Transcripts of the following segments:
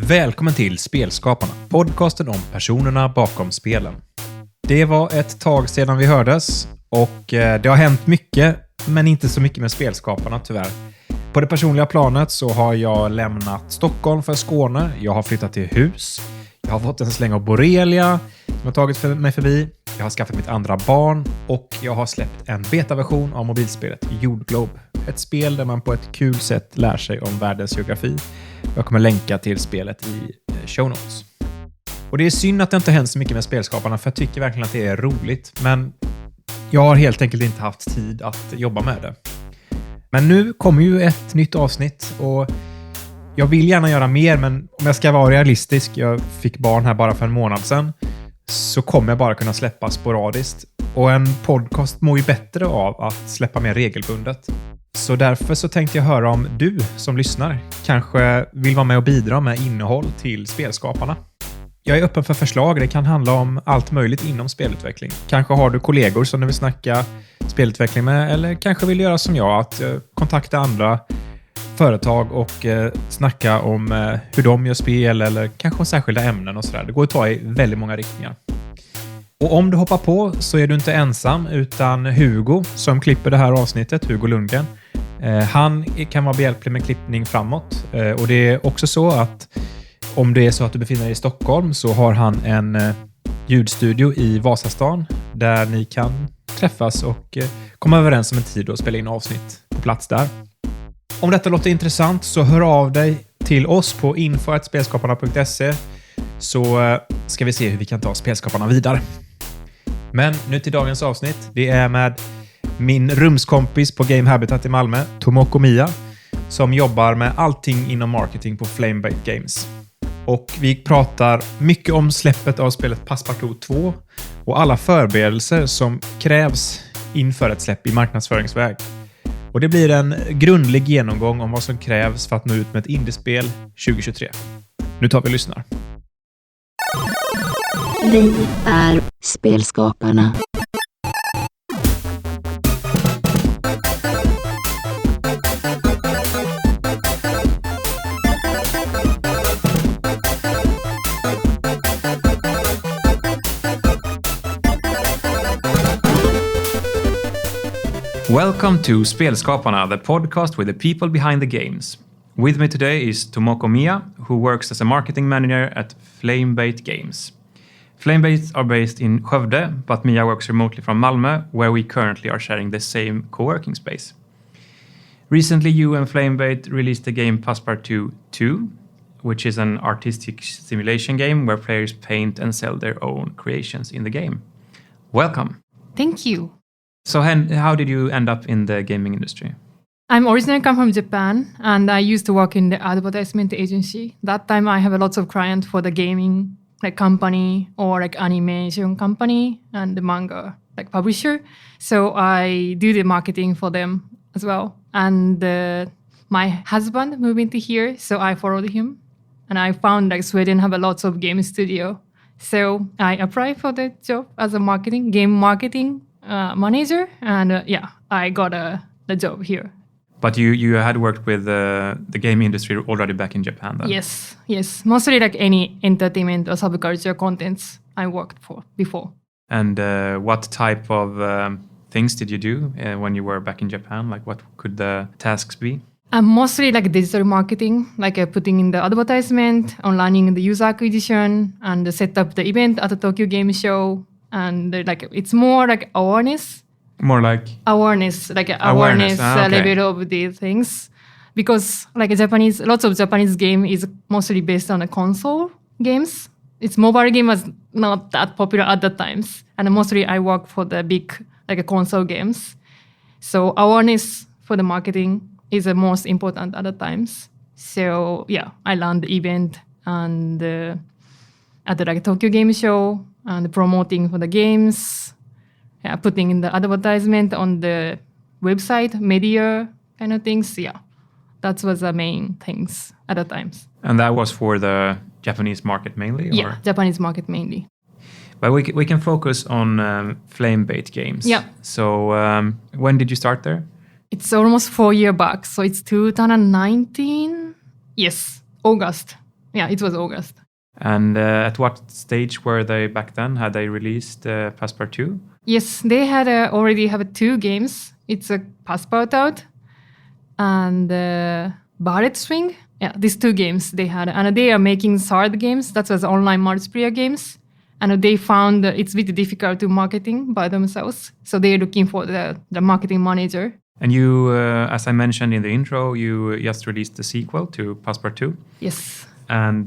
Välkommen till Spelskaparna, podcasten om personerna bakom spelen. Det var ett tag sedan vi hördes och det har hänt mycket, men inte så mycket med Spelskaparna tyvärr. På det personliga planet så har jag lämnat Stockholm för Skåne, jag har flyttat till hus, jag har fått en släng av borrelia som har tagit mig förbi, jag har skaffat mitt andra barn och jag har släppt en betaversion av mobilspelet Jordglobe. Ett spel där man på ett kul sätt lär sig om världens geografi. Jag kommer länka till spelet i show notes. Och det är synd att det inte hänt så mycket med Spelskaparna, för jag tycker verkligen att det är roligt. Men jag har helt enkelt inte haft tid att jobba med det. Men nu kommer ju ett nytt avsnitt och jag vill gärna göra mer, men om jag ska vara realistisk, jag fick barn här bara för en månad sedan, så kommer jag bara kunna släppa sporadiskt. Och en podcast mår ju bättre av att släppa mer regelbundet. Så därför så tänkte jag höra om du som lyssnar kanske vill vara med och bidra med innehåll till Spelskaparna. Jag är öppen för förslag. Det kan handla om allt möjligt inom spelutveckling. Kanske har du kollegor som du vill snacka spelutveckling med, eller kanske vill göra som jag, att kontakta andra företag och snacka om hur de gör spel eller kanske om särskilda ämnen och sådär. Det går att ta i väldigt många riktningar. Och om du hoppar på så är du inte ensam, utan Hugo som klipper det här avsnittet, Hugo Lundgren, han kan vara behjälplig med klippning framåt. Och det är också så att om det är så att du befinner dig i Stockholm så har han en ljudstudio i Vasastan där ni kan träffas och komma överens om en tid och spela in avsnitt på plats där. Om detta låter intressant så hör av dig till oss på info@spelskaparna.se så ska vi se hur vi kan ta Spelskaparna vidare. Men nu till dagens avsnitt. Det är med min rumskompis på Game Habitat i Malmö, Tomoko Miya, som jobbar med allting inom marketing på Flamebait Games. Och vi pratar mycket om släppet av spelet Passepartout 2 och alla förberedelser som krävs inför ett släpp i marknadsföringsväg. Och det blir en grundlig genomgång om vad som krävs för att nå ut med ett indiespel 2023. Nu tar vi och lyssnar. Vi är Spelskaparna. Welcome to Spelskaparna, the podcast with the people behind the games. With me today is Tomoko Miya, who works as a marketing manager at Flamebait Games. Flamebait are based in Skövde, but Miya works remotely from Malmö, where we currently are sharing the same co-working space. Recently, you and Flamebait released the game Passepartout 2, which is an artistic simulation game where players paint and sell their own creations in the game. Welcome. Thank you. So how did you end up in the gaming industry? I'm originally come from Japan, and I used to work in the advertisement agency. That time I have a lots of clients for the gaming company or animation company and the manga publisher. So I do the marketing for them as well. And my husband moved into here, so I followed him. And I found Sweden have a lots of game studio. So I applied for the job as a game marketing manager. And I got the job here. But you had worked with the game industry already back in Japan then? Yes. Mostly any entertainment or subculture contents I worked for before. And what type of things did you do when you were back in Japan? What could the tasks be? Mostly digital marketing, putting in the advertisement, on running the user acquisition, and set up the event at the Tokyo Game Show. And it's more awareness. More like awareness, awareness. Okay. Level of the things, because lots of Japanese game is mostly based on the console games. Its mobile game was not that popular at the times, and mostly I work for the big console games. So awareness for the marketing is the most important at the times. So I ran the event and at the Tokyo Game Show and promoting for the games. Putting in the advertisement on the website, media kind of things. That was the main things at the times. And that was for the Japanese market mainly? Yeah, Japanese market mainly. But we can focus on Flamebait Games. Yeah. So when did you start there? It's almost 4 years back. So it's 2019. Yes, August Yeah, it was August. And at what stage were they back then? Had they released Passport 2? Yes, they had already have 2 games. It's a Passport out and Barret Swing. Yeah, these 2 games they had. And they are making third games. That was online multiplayer games. And they found that it's a bit difficult to marketing by themselves. So they're looking for the marketing manager. And you, as I mentioned in the intro, you just released the sequel to Passport 2. Yes. And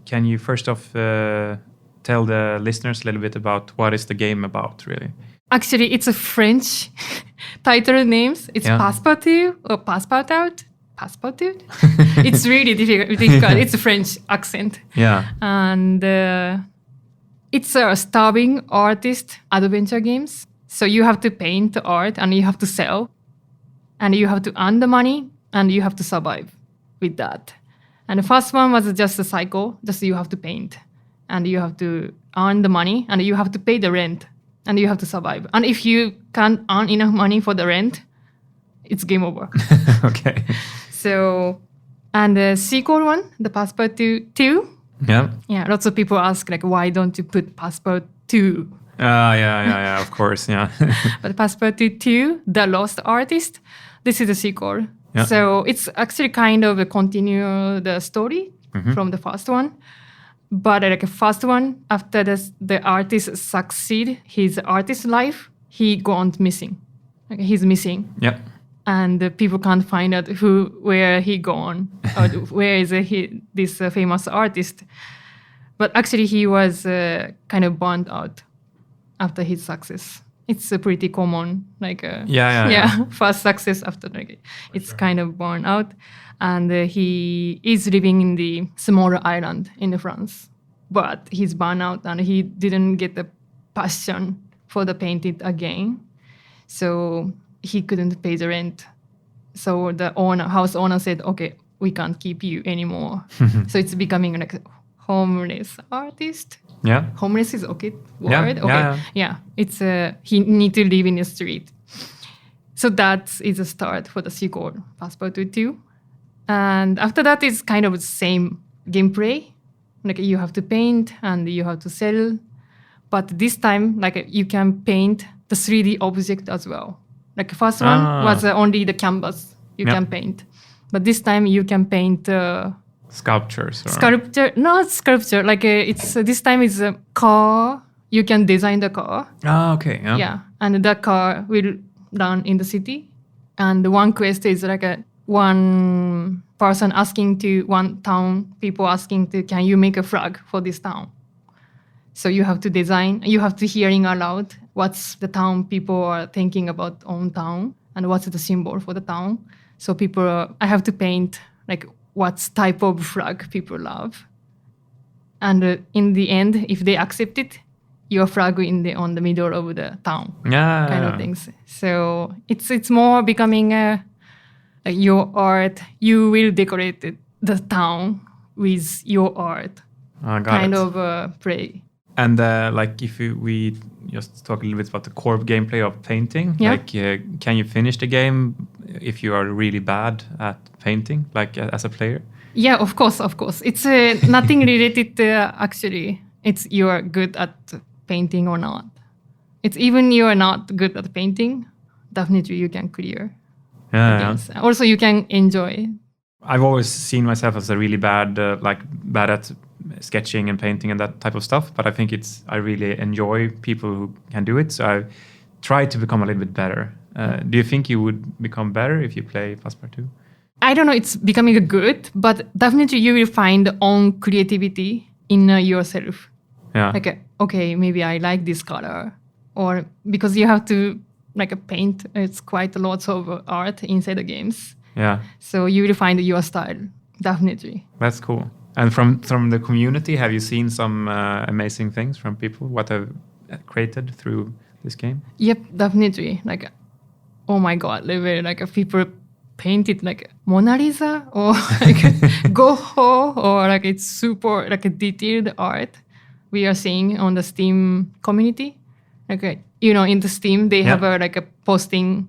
can you first off tell the listeners a little bit about what is the game about, really? Actually, it's a French title names. It's Passport 2 or Passport out. Passport out. It's really difficult. It's a French accent. Yeah. And it's a starving artist adventure games. So you have to paint the art and you have to sell. And you have to earn the money and you have to survive with that. And the first one was just a cycle. Just you have to paint. And you have to earn the money and you have to pay the rent. And you have to survive. And if you can't earn enough money for the rent, it's game over. Okay. So, and the sequel one, the Passport 2. Yeah. Yeah, lots of people ask, like, why don't you put Passport 2? Yeah, of course, yeah. But Passport 2, The Lost Artist, this is a sequel. Yeah. So it's actually kind of a continue the story from the first one. But like the first one, after the artist succeed his artist life, he gone missing. Like he's missing. Yeah. And the people can't find out where he gone, or where is this famous artist. But actually he was kind of burned out after his success. It's a pretty common, like first success after it's kind of burned out. And he is living in the smaller island in France. But he's burned out and he didn't get the passion for the painting again. So he couldn't pay the rent. So the house owner said, okay, we can't keep you anymore. So it's becoming like a homeless artist. Yeah. Homeless is okay word? Yeah, okay. Yeah. It's he need to live in the street. So that is a start for the sequel, Passport 2. And after that, it's kind of the same gameplay. Like you have to paint and you have to sell. But this time, like you can paint the 3D object as well. Like first one was only the canvas you can paint. But this time you can paint sculptures. Not sculpture. Like it's this time is a car. You can design the car. Okay. Yeah. And the car will run in the city. And one quest is like one person asking to one town, people asking to, can you make a flag for this town? So you have to design, you have to hearing aloud what's the town people are thinking about own town and what's the symbol for the town. So I have to paint like what type of flag people love. And in the end, if they accept it, your flag on the middle of the town, kind of things. So it's more becoming your art. You will decorate the town with your art, kind of play. And like if we just talk a little bit about the core gameplay of painting, like can you finish the game if you are really bad at painting, like as a player? Yeah, of course. It's nothing related to actually. It's you are good at painting or not. It's even you are not good at painting, definitely you can clear. Yeah. Also, you can enjoy. I've always seen myself as a really bad at sketching and painting and that type of stuff. But I think I really enjoy people who can do it. So I try to become a little bit better. Do you think you would become better if you play Passport 2? I don't know. It's becoming good, but definitely you will find own creativity in yourself. Yeah. Like, okay, maybe I like this color, or because you have to paint. It's quite a lot of art inside the games. Yeah. So you will find your style, definitely. That's cool. And from the community, have you seen some amazing things from people? What have created through this game? Yep, definitely. Oh my God, people painted Mona Lisa or Goho, or it's super detailed art we are seeing on the Steam community. In the Steam they have a posting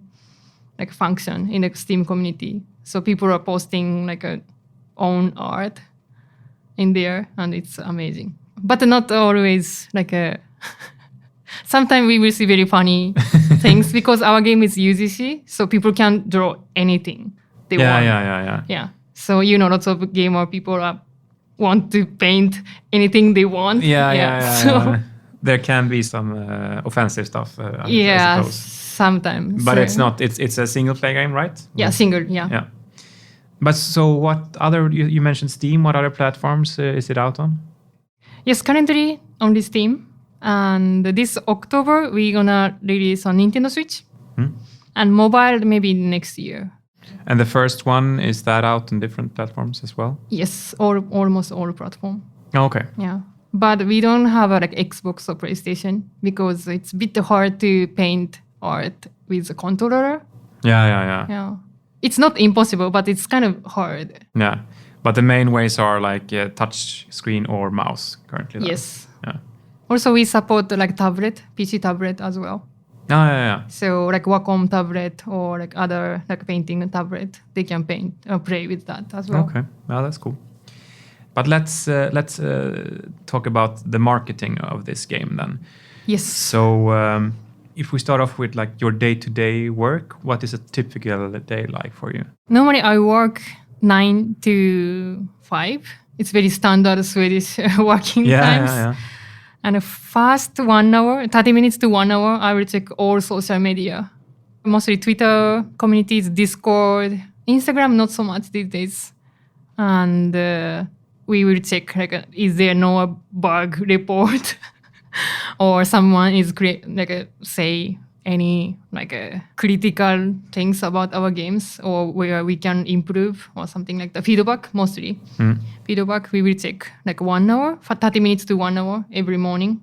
function in the Steam community. So people are posting own art. in there, and it's amazing. But not always like a. Sometimes we will see very funny things because our game is UGC, so people can draw anything they want. Yeah. So lots of gamer people want to paint anything they want. So there can be some offensive stuff. I suppose. Sometimes. But it's not. It's a single player game, right? Yeah, single. Yeah. But so what other? You mentioned Steam. What other platforms is it out on? Yes, currently on this Steam. And this October, we're gonna release on Nintendo Switch and mobile maybe next year. And the first one, is that out on different platforms as well? Yes, almost all platform. Oh, okay. Yeah, but we don't have a Xbox or PlayStation because it's a bit hard to paint art with a controller. Yeah. It's not impossible, but it's kind of hard. Yeah, but the main ways are touch screen or mouse currently. Though. Yes. Yeah. Also, we support tablet, PC tablet as well. Oh, yeah. So Wacom tablet or other painting tablet, they can paint or play with that as well. Okay, well, that's cool. But let's talk about the marketing of this game then. Yes. So if we start off with your day-to-day work, what is a typical day like for you? Normally I work 9 to 5. It's very standard Swedish working times. Yeah. And first 1 hour, 30 minutes to 1 hour, I will check all social media. Mostly Twitter, communities, Discord, Instagram, not so much these days. And we will check, is there no bug report? Or someone is say any critical things about our games or where we can improve or something like that. Feedback, mostly. Feedback, we will check 1 hour, for 30 minutes to 1 hour every morning.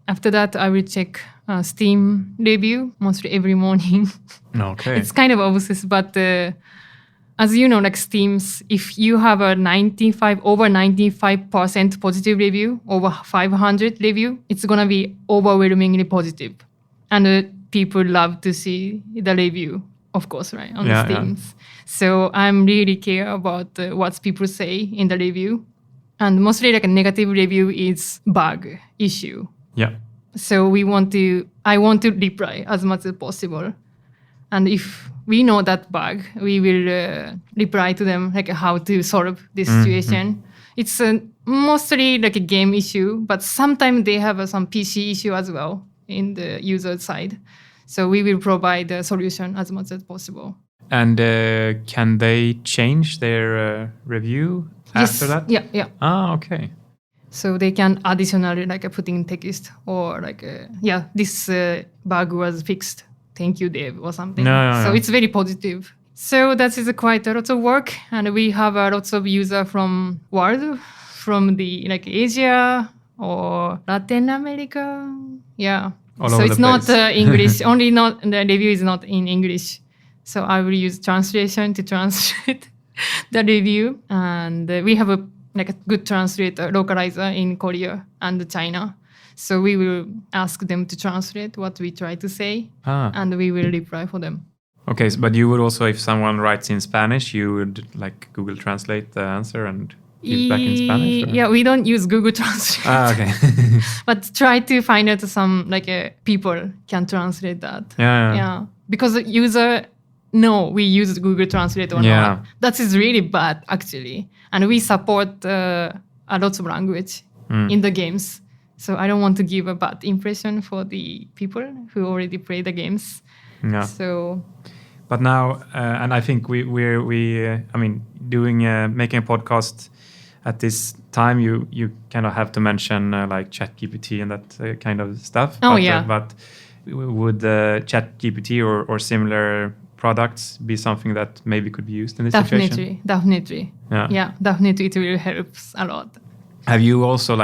After that, I will check Steam review, mostly every morning. Okay. It's kind of obsessed, but as you know, Steam's, if you have a over 95% positive review, over 500 review, it's going to be overwhelmingly positive. And people love to see the review, of course, right, on the Steams. So I'm really care about what people say in the review. And mostly a negative review is bug issue. Yeah. So I want to reply as much as possible. And if we know that bug, we will reply to them how to solve this situation. It's mostly a game issue, but sometimes they have some PC issue as well in the user side. So we will provide a solution as much as possible. And can they change their review after that? Yeah. Ah, okay. So they can additionally put in text or this bug was fixed. Thank you, Dave, or something. So it's very positive. So that is quite a lot of work, and we have lots of users from world, from the Asia or Latin America. Yeah. So it's not English. Only not the review is not in English. So I will use translation to translate the review, and we have a good translator, localizer in Korea and China. So we will ask them to translate what we try to say, and we will reply for them. Okay, but you would also, if someone writes in Spanish, you would Google Translate the answer and give back in Spanish? Or? Yeah, we don't use Google Translate. Okay. But try to find out some people can translate that. Yeah. Because the user we use Google Translate or not. That is really bad actually, and we support a lot of language in the games. So I don't want to give a bad impression for the people who already play the games. Yeah. So, but now, and I think making a podcast at this time, you kind of have to mention ChatGPT and that kind of stuff. But would ChatGPT or similar products be something that maybe could be used in this situation? Definitely. Yeah, definitely. It will help a lot. Have you also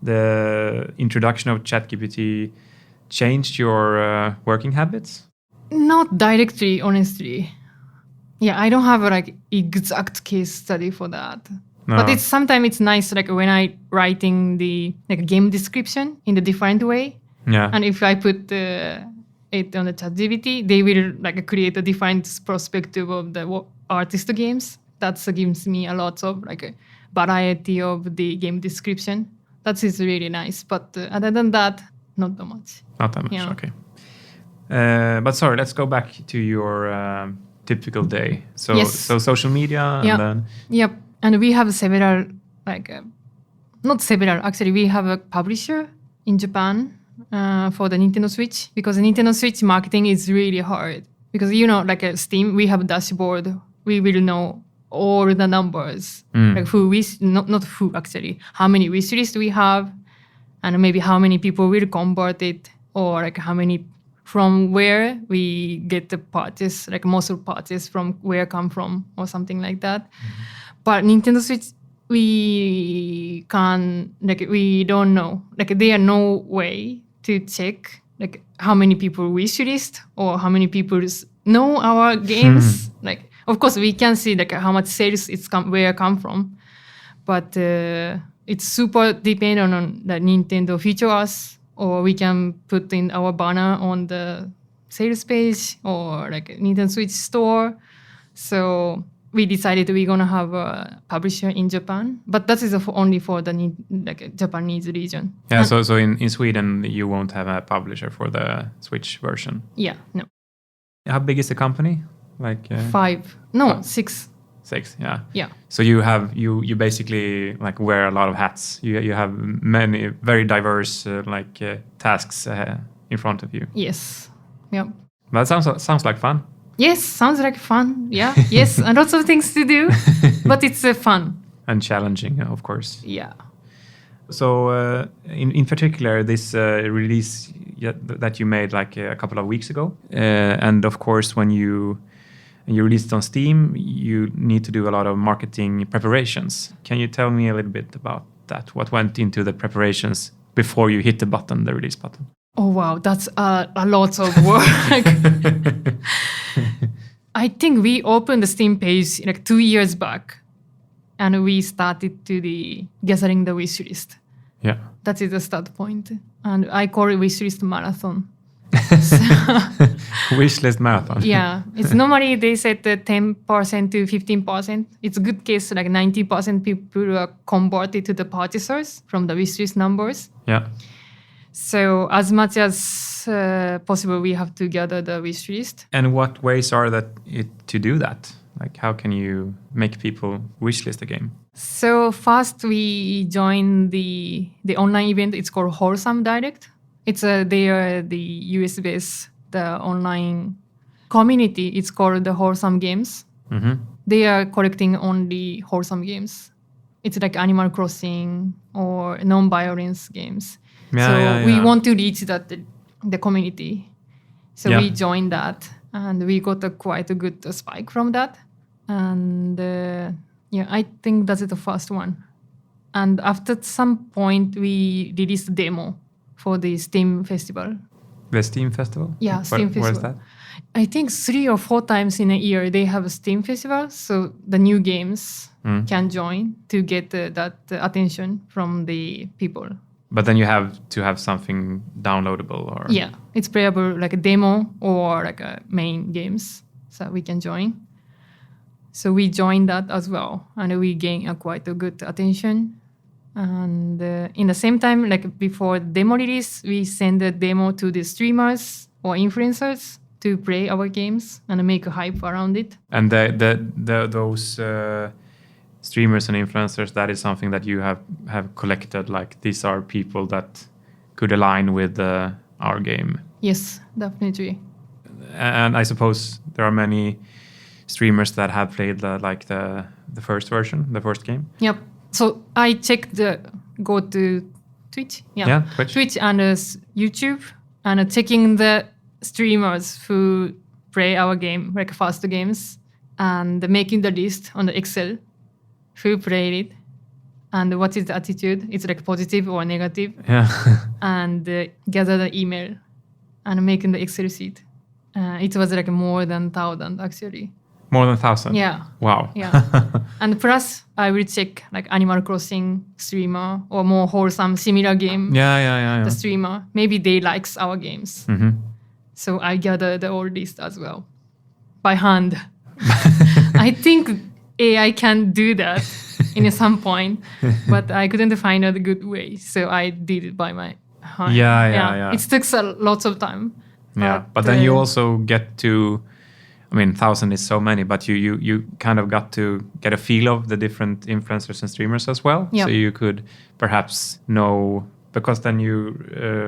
the introduction of ChatGPT changed your working habits? Not directly, honestly. Yeah, I don't have exact case study for that. No. But sometimes it's nice when I writing the game description in a different way. Yeah. And if I put it on the ChatGPT, they will create a different perspective of the artist games. That gives me a lot of variety of the game description. That is really nice. But other than that, not that much. Not that much, Yeah. okay. But sorry, let's go back to your typical day. So, Yes. so social media and Yeah. then... Yep. And we have several, not several, actually, we have a publisher in Japan for the Nintendo Switch, because the Nintendo Switch marketing is really hard. Because, like a Steam, we have a dashboard. We will know all the numbers, like not who actually, how many wish lists we have, and maybe how many people will convert it, or like how many from where we get the purchase, like most of purchase from where come from, or something like that. But Nintendo Switch, we don't know. Like there are no way to check like how many people wish list or how many people know our games. Like, of course, we can see like how much sales where come from, but it's super dependent on the Nintendo features, or we can put in our banner on the sales page or like Nintendo Switch store. So we decided we're gonna have a publisher in Japan, but that is only for the Japanese region. Yeah, so in Sweden you won't have a publisher for the Switch version. Yeah, no. How big is the company? 6. 6, yeah. Yeah. So you basically like wear a lot of hats. You have many very diverse tasks in front of you. Yes. Yeah. That sounds like fun. Yes, sounds like fun. Yeah. Yes, and lots of things to do, but it's fun and challenging, of course. Yeah. So in particular, this release that you made like a couple of weeks ago, and of course when you release it on Steam, you need to do a lot of marketing preparations. Can you tell me a little bit about that? What went into the preparations before you hit the release button? Oh, wow. That's a lot of work. I think we opened the Steam page 2 years back, and we started gathering the wish list. Yeah. That is the start point. And I call it wish list marathon. Wish list marathon. Yeah. It's normally they said 10% to 15%. It's a good case, 90% people are converted to the purchasers from the wish list numbers. Yeah. So as much as possible, we have to gather the wish list. And what ways are to do that? Like, how can you make people wish list a game? So first, we joined the online event. It's called Wholesome Direct. They are the US-based the online community. It's called the Wholesome Games. Mm-hmm. They are collecting only wholesome games. It's like Animal Crossing or non-violence games. We want to reach the community. So we joined that, and we got quite a good spike from that. And I think that's the first one. And after some point, we released a demo for the Steam Festival. The Steam Festival? Yeah, Steam Festival. Where's that? I think 3 or 4 times in a year they have a Steam Festival, so the new games can join to get that attention from the people. But then you have to have something downloadable, or yeah, it's playable like a demo or like a main games, so we can join. So we joined that as well, and we gain quite a good attention. And in the same time, like before demo release, we send the demo to the streamers or influencers to play our games and make a hype around it. And those streamers and influencers, that is something that you have collected. Like, these are people that could align with our game. Yes, definitely. And I suppose there are many streamers that have played the first version, the first game. Yep. So I go to Twitch. Yeah, Twitch and YouTube, and checking the streamers who play our game, like fast games, and making the list on the Excel, who played it, and what is the attitude. It's like positive or negative. Yeah. And gather the email and making the Excel sheet. It was like more than 1,000 actually. More than 1,000? Yeah. Wow. Yeah. And plus, I will check like Animal Crossing streamer or more wholesome similar game. Yeah. The streamer, maybe they likes our games. Mm-hmm. So I gather the old list as well by hand. I think AI can do that in some point, but I couldn't find a good way, so I did it by my hand. Yeah. It takes lots of time. Yeah, but then you also get to, I mean, 1,000 is so many, but you kind of got to get a feel of the different influencers and streamers as well. Yep. So you could perhaps know, because then you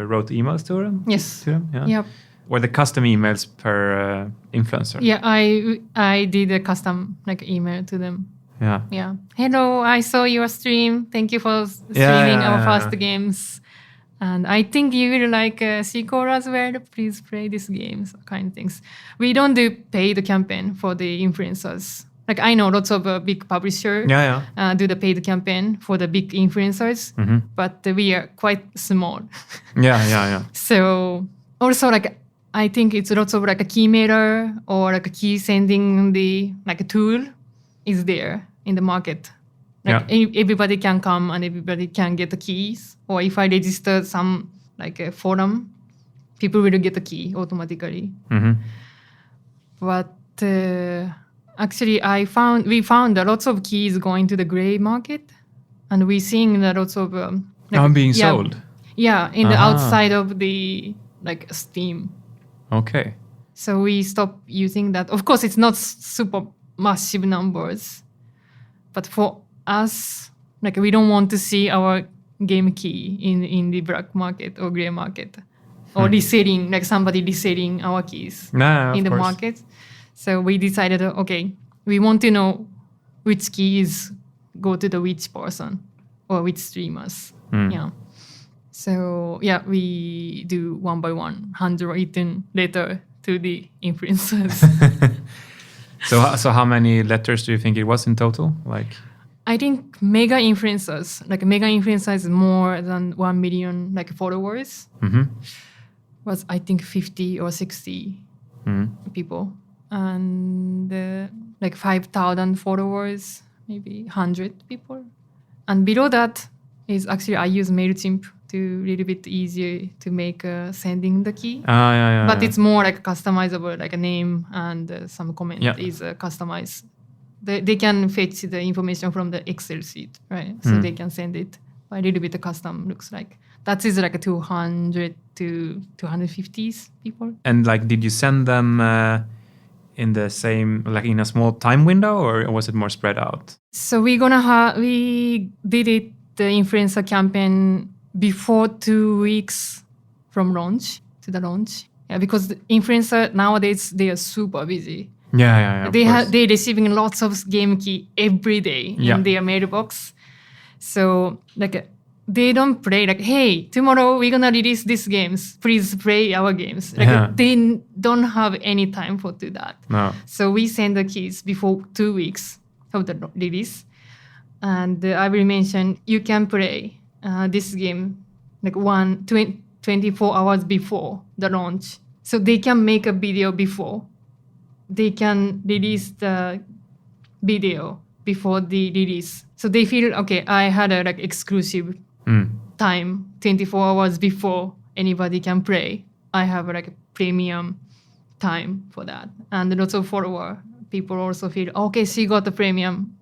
wrote emails to them? Yes. To them? Yeah. Yep. Were the custom emails per influencer? Yeah, I did a custom email to them. Yeah. Yeah. Hello, I saw your stream. Thank you for streaming our first games. And I think you will like sequel as well. Please play these games, kind of things. We don't do paid campaign for the influencers. Like I know lots of big publishers do the paid campaign for the big influencers, but we are quite small. Yeah. So also I think it's lots of a key mailer or a key sending the a tool is there in the market. Everybody can come and everybody can get the keys. Or if I register some a forum, people will get the key automatically. But actually, we found lots of keys going to the gray market, and we're seeing that lots of being sold. Yeah, in the outside of the Steam. Okay. So we stopped using that. Of course, it's not super massive numbers, but for us, we don't want to see our game key in the black market or gray market, or reselling, somebody reselling our keys in the market. So we decided, okay, we want to know which keys go to the which person or which streamers. Yeah. So we do one by one, handwritten letter to the influencers. So how many letters do you think it was in total? I think mega influencers, mega influencers more than 1 million followers, was I think 50 or 60 people, and 5,000 followers, maybe 100 people, and below that is actually I use MailChimp to a little bit easier to make sending the key. But it's more customizable, a name and some comment is customized. They can fetch the information from the Excel sheet, right? So they can send it a little bit custom looks like. That is 200 to 250 people. And did you send them in the same, in a small time window, or was it more spread out? So we did it, the influencer campaign, before 2 weeks from launch to the launch. Yeah, because the influencer nowadays, they are super busy. Yeah. They're receiving lots of game key every day in their mailbox. So they don't play hey, tomorrow we're gonna release these games. Please play our games. They don't have any time for do that. No. So we send the keys before 2 weeks of the release, and I will mention you can play this game 24 hours before the launch. So they can make a video before. They can release the video before the release. So they feel, okay, I had a exclusive time, 24 hours before anybody can play. I have a premium time for that. And lots of follower people also feel, okay, she got the premium.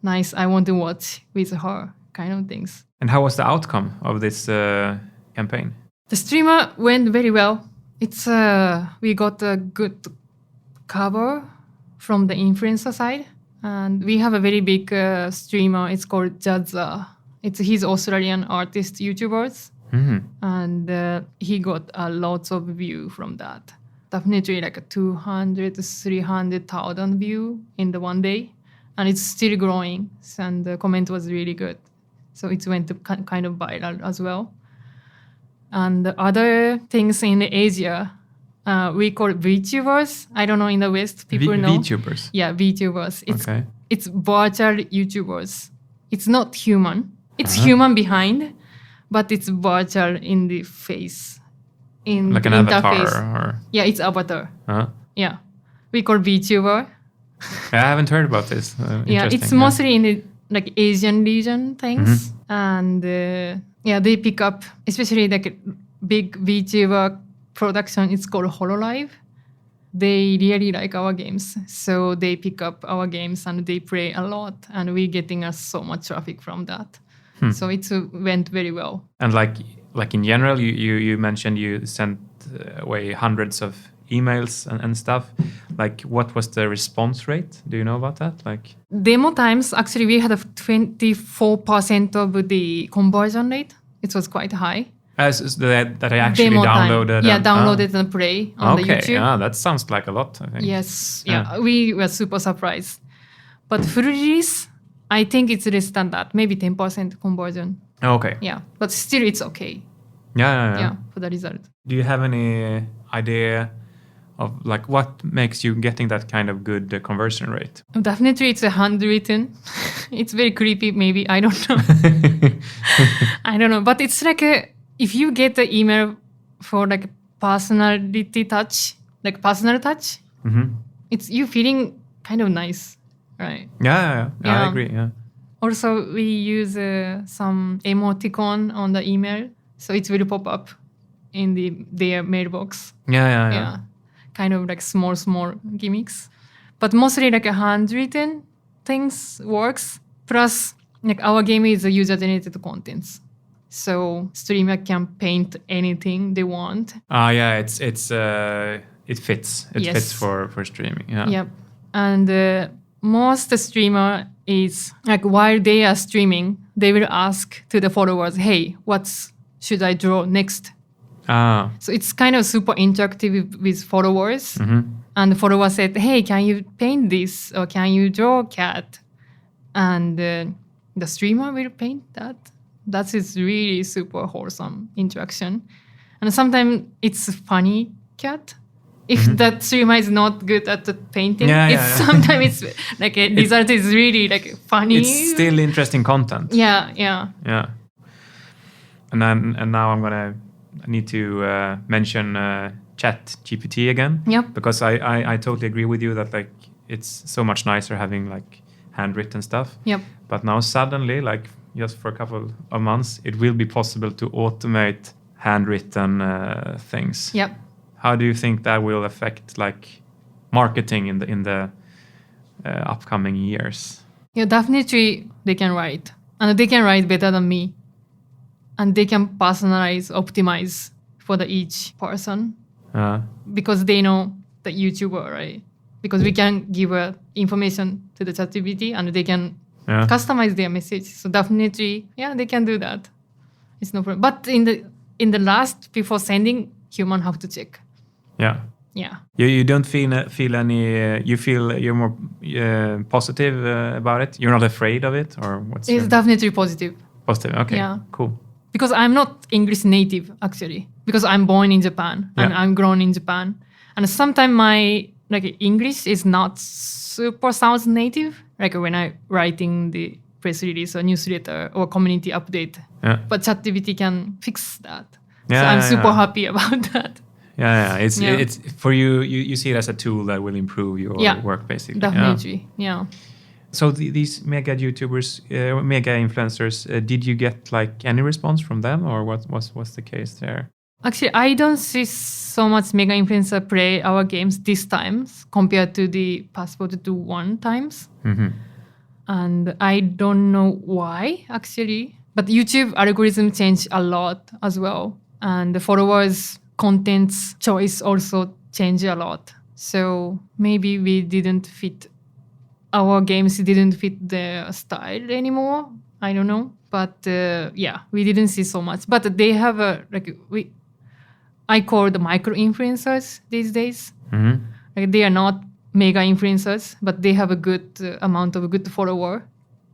Nice, I want to watch with her, kind of things. And how was the outcome of this campaign? The streamer went very well. It's we got a good cover from the influencer side, and we have a very big streamer. It's called Jazza. He's Australian artist, YouTubers, and he got lots of view from that. Definitely 200 to 300,000 view in the one day, and it's still growing. And the comment was really good, so it went to kind of viral as well. And the other things in Asia, we call VTubers. I don't know in the West, people know. VTubers? Yeah, VTubers. It's virtual YouTubers. It's not human. It's human behind, but it's virtual in the face. In like the an interface. Avatar? Or... Yeah, it's avatar. Yeah. We call VTuber. I haven't heard about this. Yeah, it's mostly in the Asian region things. And they pick up, especially big VTuber production. It's called HoloLive. they really like our games. So they pick up our games and they play a lot, and we're getting so much traffic from that. So it went very well. And like in general, you mentioned you sent away hundreds of emails and stuff. Like, what was the response rate? Do you know about that? Like Demo times, actually, we had a 24% of the conversion rate. It was quite high. As that I actually Demo time. downloaded. Yeah, downloaded and play on the YouTube. Yeah, that sounds like a lot, I think. Yes, yeah, we were super surprised. But full release, I think it's less than that, maybe 10% conversion. Okay. Yeah, but still it's okay. Yeah. For the result. Do you have any idea of like what makes you getting that kind of good conversion rate? Definitely it's a handwritten. It's very creepy, maybe. I don't know. I don't know. But it's like if you get the email for like personality touch, like personal touch, it's you feeling kind of nice, right? Yeah, I agree. Yeah. Also, we use some emoticon on the email, so it will pop up in their mailbox. Yeah. Kind of like small gimmicks. But mostly like a handwritten things works. Plus, like our game is a user-generated contents. So streamer can paint anything they want. Yeah, it fits. It fits for streaming. Yeah. Yep. And most streamer is like while they are streaming, they will ask to the followers, hey, what should I draw next? So it's kind of super interactive with followers. And the follower said, hey, can you paint this? Or can you draw a cat? And the streamer will paint that. That is really super wholesome interaction. And sometimes it's a funny cat. If that streamer is not good at the painting, sometimes it's like a result is really like funny. It's still interesting content. Yeah. And now I need to mention ChatGPT again. Yep. Because I totally agree with you that like it's so much nicer having like handwritten stuff. Yep. But now suddenly, like just for a couple of months, it will be possible to automate handwritten things. Yep. How do you think that will affect like marketing in the upcoming years? Yeah, definitely they can write. And they can write better than me. And they can personalize, optimize for each person. Because they know the YouTuber, right? Because we can give information to the ChatGPT and they can customize their message. So definitely, they can do that. It's no problem. But in the last, before sending, human have to check. Yeah. You don't feel any. You feel you're more positive about it. You're not afraid of it, or what's? It's definitely positive. Positive. Okay. Yeah. Cool. Because I'm not English native actually. Because I'm born in Japan and I'm grown in Japan, and sometimes my English is not super sounds native. Like when I writing the press release or newsletter or community update. Yeah. But ChatGPT can fix that. Yeah, so I'm super happy about that. Yeah. It's for you. You see it as a tool that will improve your work, basically. Definitely. Yeah. So these mega YouTubers, mega influencers, did you get like any response from them, or what's the case there? Actually, I don't see so much mega influencer play our games this times compared to the past 41 times. And I don't know why actually, but YouTube algorithm changed a lot as well, and the followers' contents choice also changed a lot. So maybe our games didn't fit their style anymore. I don't know. But we didn't see so much. But they have I call the micro influencers these days. Like they are not mega influencers, but they have a good amount of a good follower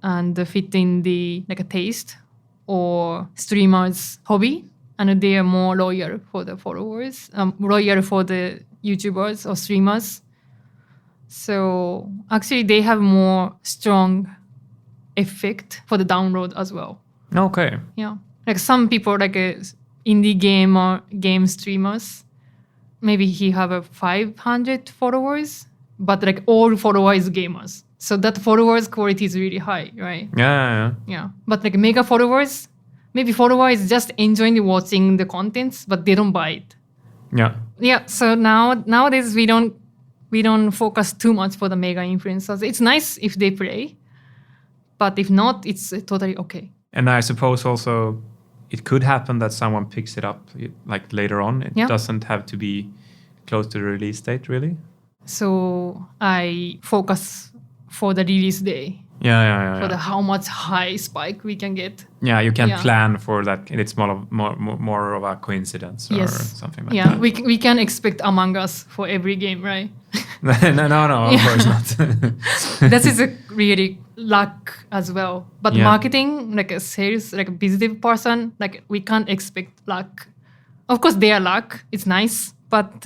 and fit in the a taste or streamers' hobby. And they are more loyal for the followers, loyal for the YouTubers or streamers. So actually, they have more strong effect for the download as well. Okay. Yeah, like some people, like indie game or game streamers, maybe he have 500 followers, but like all followers gamers. So that followers quality is really high, right? Yeah. But like mega followers, maybe followers just enjoying watching the contents, but they don't buy it. Yeah. So nowadays we don't we don't focus too much for the mega influencers. It's nice if they play, but if not, it's totally okay. And I suppose also it could happen that someone picks it up like later on. It doesn't have to be close to the release date, really. So I focus for the release day. Yeah. For the how much high spike we can get. Yeah, you can plan for that. It's more of a coincidence or something like that. Yeah, we can expect Among Us for every game, right? no, of course not. That is a really luck as well. But marketing, like a sales, like a business person, like we can't expect luck. Of course, they are luck. It's nice, but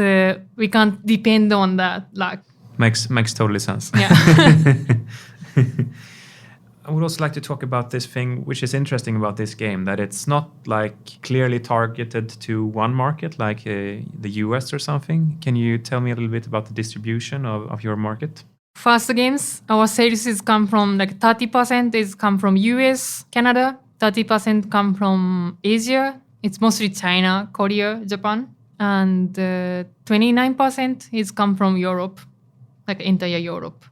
we can't depend on that luck. Makes totally sense. Yeah. I would also like to talk about this thing, which is interesting about this game, that it's not like clearly targeted to one market, like the US or something. Can you tell me a little bit about the distribution of your market? First games, our sales is come from like 30% is come from US, Canada, 30% come from Asia. It's mostly China, Korea, Japan, and 29% is come from Europe, like entire Europe.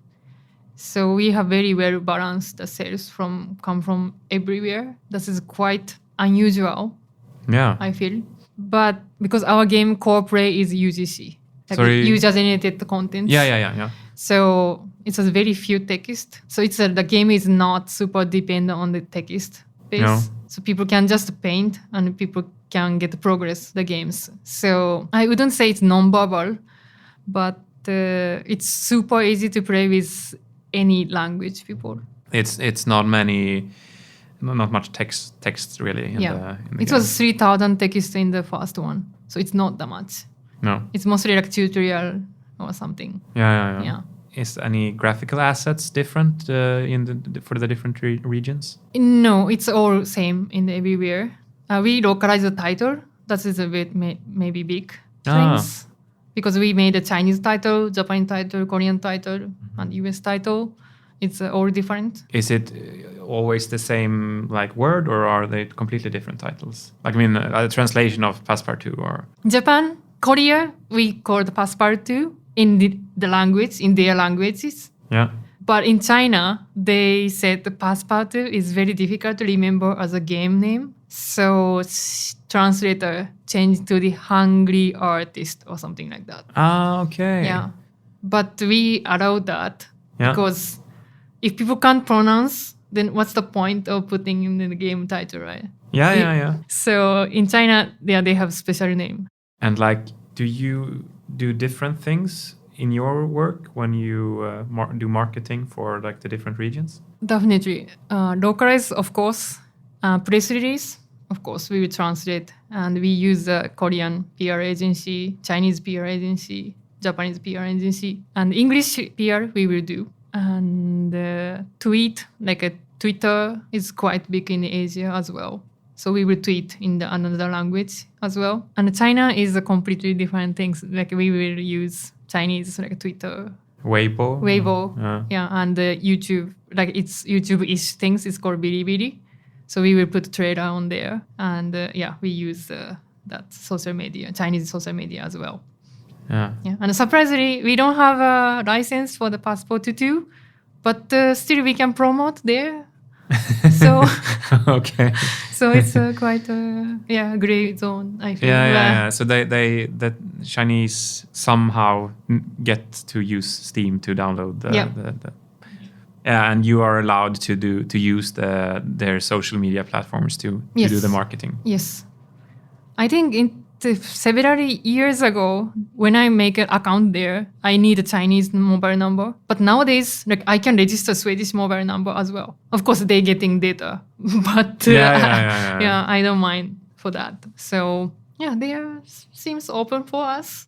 So we have very well balanced the sales come from everywhere. This is quite unusual. Yeah, I feel. But because our game core play is UGC, like user-generated content. Yeah. So it's a very few text. So it's the game is not super dependent on the text base. No. So people can just paint and people can get progress the games. So I wouldn't say it's non-verbal, but it's super easy to play with any language people. It's not much text really. In the it game. was 3,000 text in the first one, so it's not that much. No, it's mostly like tutorial or something. Yeah. Is any graphical assets different for the different regions? No, it's all same in everywhere. We localize the title. That is a bit maybe big things. Because we made a Chinese title, Japanese title, Korean title, and US title. It's all different. Is it always the same like word, or are they completely different titles? Like, I mean, a translation of Passepartout or... Japan, Korea, we call the Passepartout in the language, in their languages. Yeah. But in China, they said the Passepartout is very difficult to remember as a game name. So translator changed to the hungry artist or something like that. Okay. Yeah. But we allow that because if people can't pronounce, then what's the point of putting in the game title, right? Yeah. So in China, they have special name. And like, do you do different things in your work when you do marketing for like the different regions? Definitely. Localize, of course. Press release, of course, we will translate. And we use Korean PR agency, Chinese PR agency, Japanese PR agency. And English PR we will do. And tweet, like a Twitter is quite big in Asia as well. So we will tweet in another language as well. And China is a completely different things. Like we will use Chinese, like Twitter. Weibo. Yeah. And YouTube, like it's YouTube-ish things. It's called Bilibili. So we will put trailer on there. And we use that social media, Chinese social media as well. Yeah. And surprisingly, we don't have a license for the Passport 2, but still we can promote there. So okay. So it's quite a gray zone, I feel. Yeah. So the Chinese somehow get to use Steam to download the and you are allowed to use their social media platforms to do the marketing. Yes. I think several years ago, when I make an account there, I need a Chinese mobile number. But nowadays, like I can register Swedish mobile number as well. Of course, they're getting data, but I don't mind for that. So they seems open for us.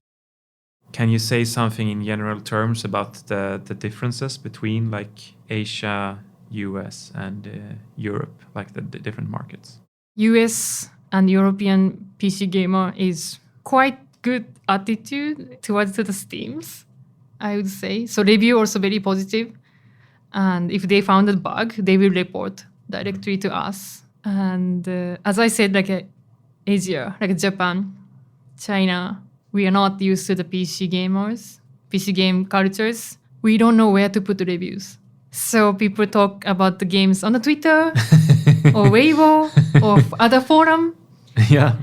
Can you say something in general terms about the differences between like Asia, US, and Europe, like the different markets? US and European PC gamer is quite good attitude towards the Steams, I would say. So review also very positive. And if they found a bug, they will report directly to us. And as I said, like Asia, like Japan, China, we are not used to the PC gamers. PC game cultures, we don't know where to put the reviews. So people talk about the games on the Twitter or Weibo or other forum. Yeah.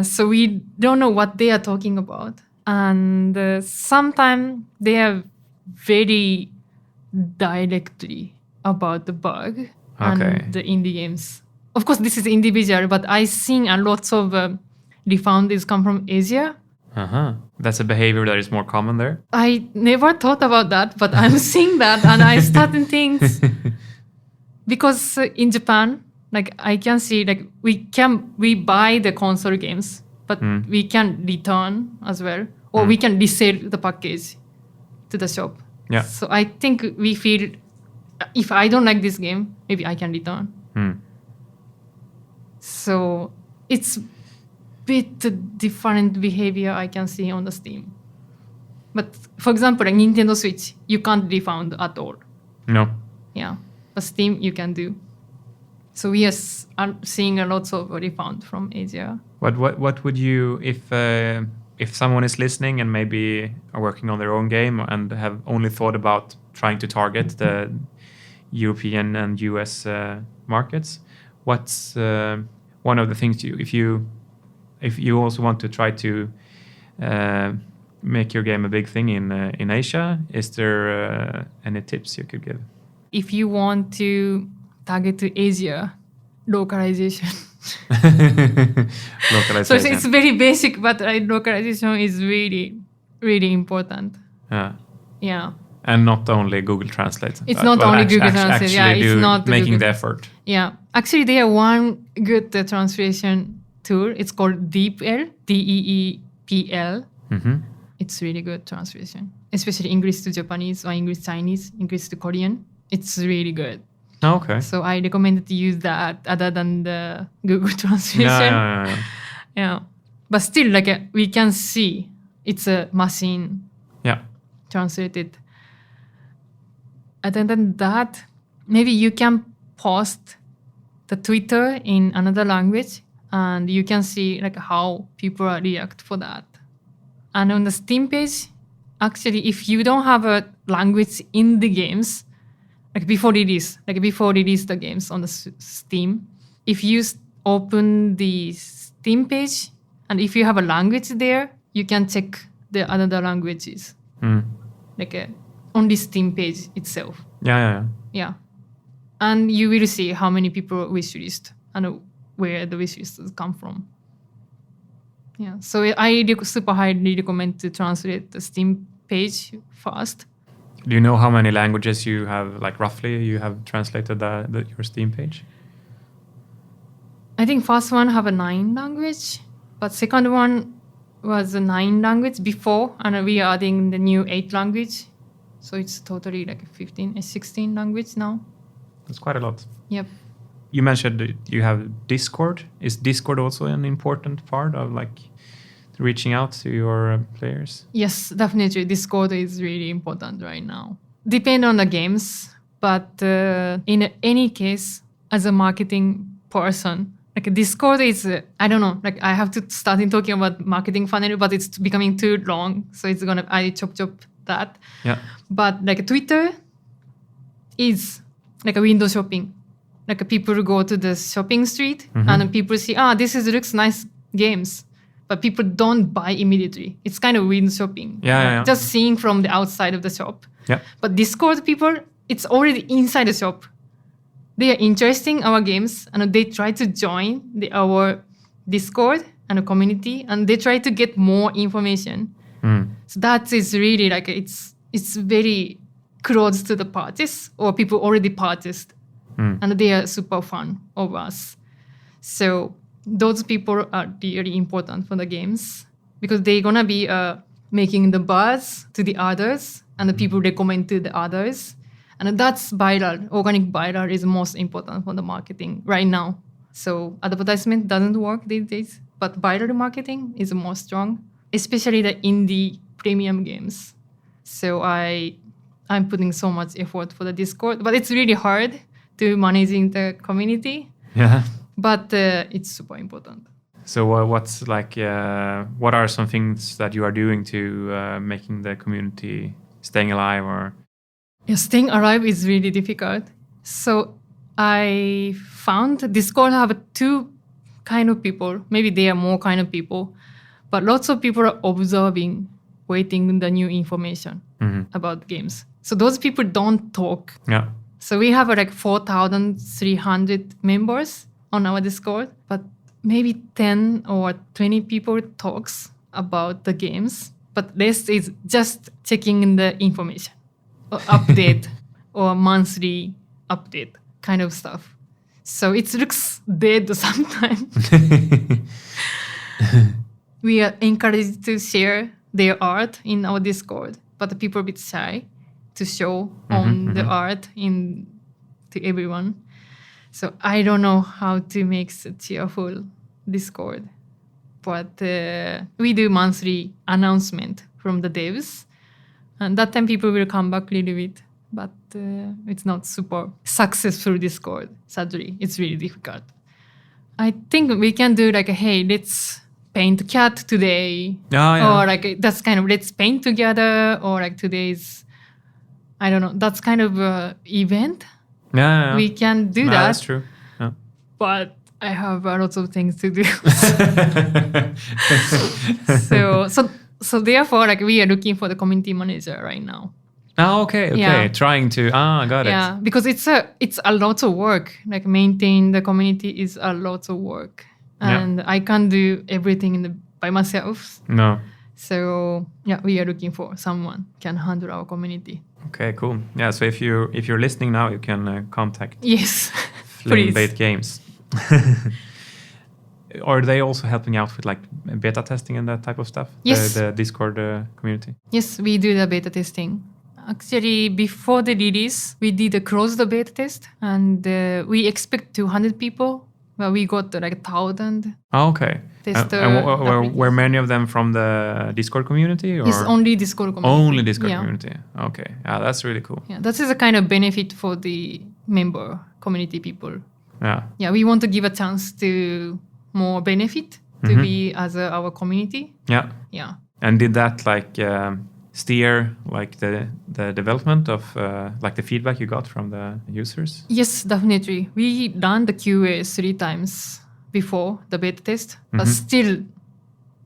So we don't know what they are talking about. And sometimes they are very directly about the bug and the indie games. Of course, this is individual, but I seen a lot of refounders come from Asia. That's a behavior that is more common there. I never thought about that, but I'm seeing that and I started things. Because in Japan, like I can see, like we buy the console games, but we can return as well, or we can resell the package to the shop. Yeah. So I think we feel, if I don't like this game, maybe I can return. So it's bit different behavior I can see on the Steam. But for example, like Nintendo Switch, you can't refund at all. No. Yeah. But Steam, you can do. So we are seeing a lot of refund from Asia. What would you, if someone is listening and maybe are working on their own game and have only thought about trying to target the European and US markets, what's one of the things if you also want to try to make your game a big thing in Asia, is there any tips you could give? If you want to target to Asia, localization. Localization. So it's very basic, but localization is really, really important. Yeah. And not only Google Translate. It's not only Google Translate. Yeah, it's not making Google. the effort. Yeah. Actually, there are one good translation tool. It's called DeepL, DEEPL. It's really good translation, especially English to Japanese or English Chinese, English to Korean. It's really good. Oh, okay. So I recommend to use that other than the Google translation. Yeah. But still, like we can see it's a machine translated. Other than that, maybe you can post the Twitter in another language and you can see like how people react for that. And on the Steam page, actually, if you don't have a language in the games, like before release the games on the Steam, if you open the Steam page and if you have a language there, you can check the other languages. Like on the Steam page itself. Yeah. And you will see how many people wishlist and where the wishlists come from. Yeah, so I super highly recommend to translate the Steam page first. Do you know how many languages you have, like roughly, you have translated your Steam page? I think first one have a 9 language, but second one was a 9 language before, and we are adding the new 8 language. So it's totally like 16 language now. That's quite a lot. Yep. You mentioned that you have Discord. Is Discord also an important part of like reaching out to your players? Yes, definitely. Discord is really important right now. Depend on the games, but in any case, as a marketing person, like Discord is, I don't know, like I have to start in talking about marketing funnel, but it's becoming too long. So I chop that. Yeah. But like Twitter is like a window shopping. Like people go to the shopping street and people see, looks nice games. But people don't buy immediately. It's kind of window shopping. Yeah. Just seeing from the outside of the shop. Yeah. But Discord people, it's already inside the shop. They are interested in our games and they try to join our Discord and a community and they try to get more information. So that is really like, it's very close to the purchase or people already purchased. And they are super fun of us. So those people are really important for the games because they're going to be making the buzz to the others and the people recommend to the others. And that's viral. Organic viral is most important for the marketing right now. So advertisement doesn't work these days, but viral marketing is more strong, especially the indie premium games. So I'm putting so much effort for the Discord, but it's really hard to managing the community. Yeah. But it's super important. So what's like? What are some things that you are doing to making the community staying alive? Or Staying alive is really difficult. So I found Discord have two kind of people. Maybe there are more kind of people, but lots of people are observing, waiting the new information about games. So those people don't talk. Yeah. So we have like 4,300 members on our Discord, but maybe 10 or 20 people talks about the games, but rest is just checking the information, or update, or monthly update kind of stuff. So it looks dead sometimes. We are encouraged to share their art in our Discord, but the people are a bit shy to show on the art to everyone. So I don't know how to make a cheerful Discord, but we do monthly announcement from the devs, and that time people will come back a little bit, but it's not super successful Discord. Sadly, it's really difficult. I think we can do like, hey, let's paint cat today, or like that's kind of let's paint together, or like today's, I don't know, that's kind of event. Yeah. We can do that. That's true. Yeah. But I have lots of things to do. So therefore, like we are looking for the community manager right now. Oh, okay. Yeah. Trying to. Got it. Yeah, because it's a lot of work. Like maintain the community is a lot of work, and I can't do everything by myself. No. So yeah, we are looking for someone can handle our community. Okay, cool. Yeah, so if you're listening now, you can contact Yes, Flame please. Bait Games. Are they also helping out with like beta testing and that type of stuff? Yes. The Discord community. Yes, we do the beta testing. Actually, before the release, we did a closed beta test, and we expect 200 people, but we got like 1,000. Oh, okay. Tester. And were many of them from the Discord community? Or? It's only Discord community. Only Discord community. Okay. Yeah, that's really cool. Yeah, that is a kind of benefit for the member community people. Yeah. Yeah, we want to give a chance to more benefit to be as our community. Yeah. Yeah. And did that like steer like the development of like the feedback you got from the users? Yes, definitely. We done the QA 3 times before the beta test, but still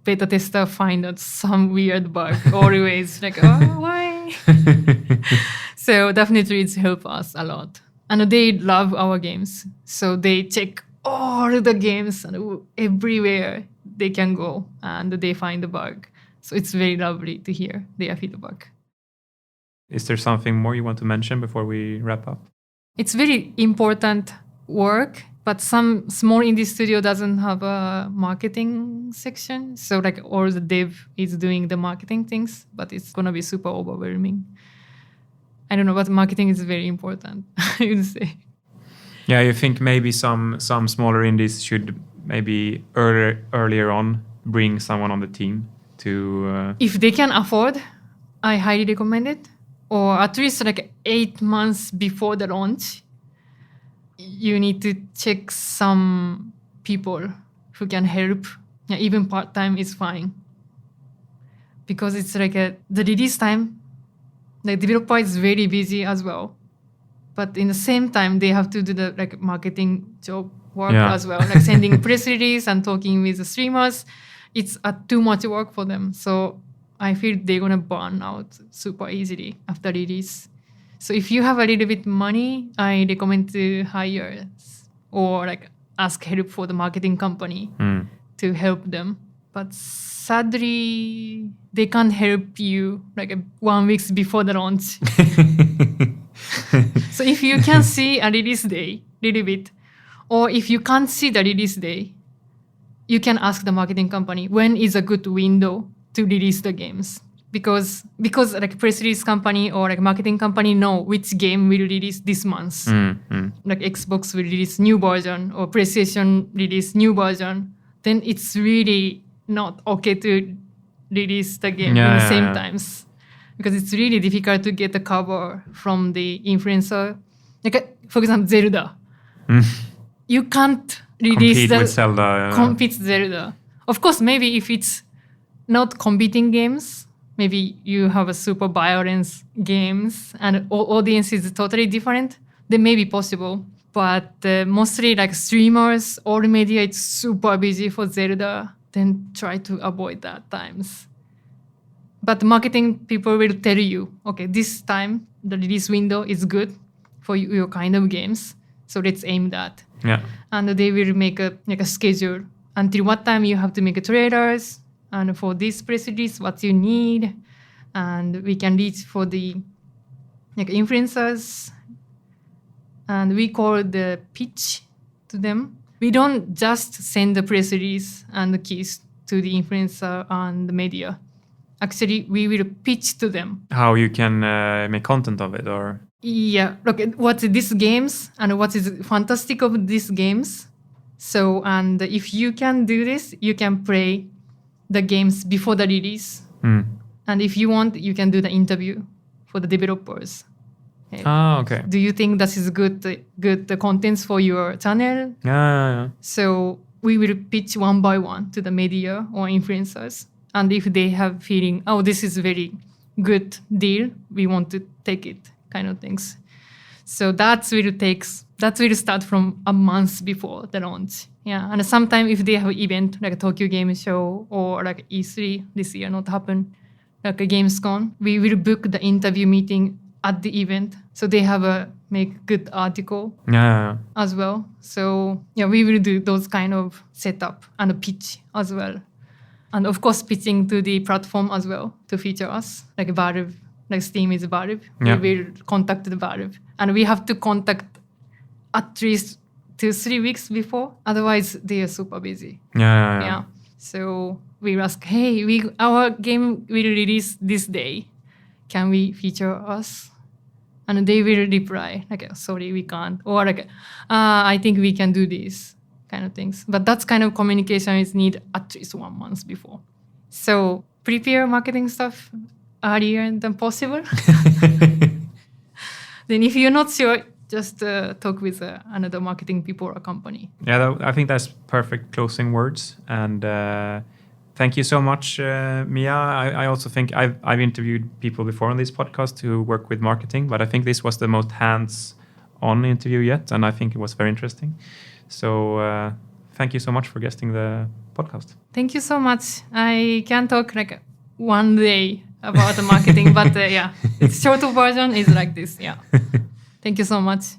beta tester find out some weird bug always like, oh, why? So definitely it's helped us a lot. And they love our games. So they check all the games and everywhere they can go and they find the bug. So it's very lovely to hear their feedback. Is there something more you want to mention before we wrap up? It's very important work, but some small indie studio doesn't have a marketing section. So like all the dev is doing the marketing things, but it's going to be super overwhelming. I don't know, but marketing is very important, I would say. Yeah, you think maybe some smaller indies should maybe earlier on bring someone on the team to... If they can afford, I highly recommend it. Or at least like 8 months before the launch, you need to check some people who can help. Yeah, even part-time is fine. Because it's like the release time, the developer is very busy as well. But in the same time, they have to do the like marketing job work as well, like sending press release and talking with the streamers. It's too much work for them. So I feel they're going to burn out super easily after release. So if you have a little bit money, I recommend to hire or like ask help for the marketing company to help them. But sadly, they can't help you like 1 week before the launch. So if you can see a release day, little bit, or if you can't see the release day, you can ask the marketing company when is a good window to release the games. Because like press release company or like marketing company know which game will release this month. Like Xbox will release new version or PlayStation release new version. Then it's really not okay to release the game in the same times. Because it's really difficult to get the cover from the influencer. Like, for example, Zelda. You can't release compete with Zelda. Competes Zelda. Of course, maybe if it's not competing games, maybe you have a super violence games and audience is totally different, then maybe possible. But mostly like streamers or media, it's super busy for Zelda, then try to avoid that times. But marketing people will tell you, okay, this time the release window is good for your kind of games. So let's aim that. Yeah. And they will make a schedule until what time you have to make trailers, and for this press release, what you need, and we can reach for the influencers, and we call the pitch to them. We don't just send the press release and the keys to the influencer and the media. Actually, we will pitch to them. How you can make content of it, or? Yeah, look, what's these games and what is fantastic of these games. So, and if you can do this, you can play the games before the release. And if you want, you can do the interview for the developers. Okay. Okay. Do you think this is good contents for your channel? Yeah. So we will pitch one by one to the media or influencers. And if they have feeling, oh, this is very good deal, we want to take it, kind of things. So that will start from a month before the launch. Yeah, and sometimes if they have an event like a Tokyo Game Show or like E3 this year not happen, like a Gamescom, we will book the interview meeting at the event. So they have make good article as well. So yeah, we will do those kind of setup and a pitch as well. And of course, pitching to the platform as well to feature us, like Valve, like Steam is Valve. Yeah. We will contact the Valve. And we have to contact at least 2-3 weeks before. Otherwise, they are super busy. Yeah. So we ask, hey, our game will release this day. Can we feature us? And they will reply, like, sorry, we can't. Or like, I think we can do this. Kind of things. But that kind of communication is need at least 1 month before. So prepare marketing stuff earlier than possible. Then if you're not sure, just talk with another marketing people or company. Yeah, I think that's perfect closing words. And thank you so much, Miya. I also think I've interviewed people before on this podcast who work with marketing, but I think this was the most hands-on interview yet, and I think it was very interesting. So thank you so much for guesting the podcast. Thank you so much. I can talk like one day about the marketing, but yeah, its short version is like this. Yeah. Thank you so much.